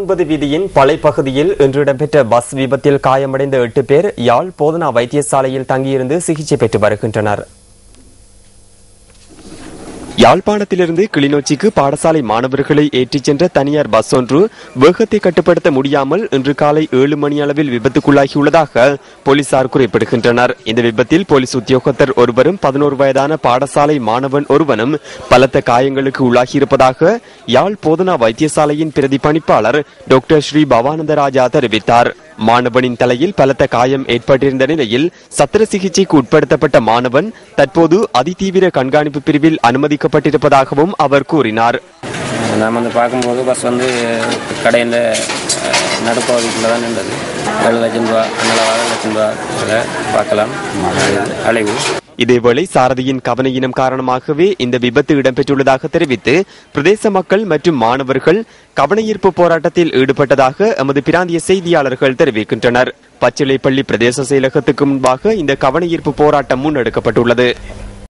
19 வீதியின் பழைப்பகுதியில் இன்று இடம்பெற்ற பஸ் விபத்தில் காயமடைந்த 8 பேர் யாழ் போதனா வைத்தியசாலையில் தங்கியிருந்து சிகிச்சை பெற்று வருகின்றனர். யாழ்ப்பாணத்திலிருந்து கிளிநொச்சிக்கு பாடசாலை மாணவர்களை ஏற்றிச் சென்ற தனியார் பஸ் ஒன்று வேகத்தை கட்டுப்படுத்த முடியாமல் இன்று காலை 7 மணி அளவில் விபத்துக்குள்ளாகியுள்ளதாக போலீசார் குறிப்பிடுகின்றனர். இந்த விபத்தில் போலீஸ் உத்தியோகத்தர் ஒருவரும் 11 வயதான பாடசாலை மாணவன் ஒருவனும் பலத்த காயங்களுக்கு உள்ளாகியிருப்பதாக யாழ் போதனா வைத்தியசாலையின் பிரதி பணிப்பாளர் டாக்டர் ஸ்ரீ பவானந்தராஜா தெரிவித்தார். மாணவனின் தலையில் பலத்த காயம் ஏற்பட்டிருந்த நிலையில் சத்திர சிகிச்சைக்கு உட்படுத்தப்பட்ட மாணவன் தற்போது அதிதீவிர கண்காணிப்பு பிரிவில் அனுமதிக்கப்பட்டிருப்பதாகவும் அவர் கூறினார். நாம் பார்க்கும்போது பஸ் கடையில் நடுப்பகுதிக்குள்ள தான் நின்றது. 7 லட்சம் ரூபா 7 லட்சம் ரூபா பார்க்கலாம் அலைவு. இதேவேளை சாரதியின் கவனையினம் காரணமாகவே இந்த விபத்து இடம்பெற்றுள்ளதாக தெரிவித்து பிரதேச மக்கள் மற்றும் மாணவர்கள் கவனஈர்ப்பு போராட்டத்தில் ஈடுபட்டதாக எமது பிராந்திய செய்தியாளர்கள் தெரிவிக்கின்றனர். பச்சிலைப்பள்ளி பிரதேச செயலகத்துக்கு முன்பாக இந்த கவனஈர்ப்பு போராட்டம் முன்னெடுக்கப்பட்டுள்ளது.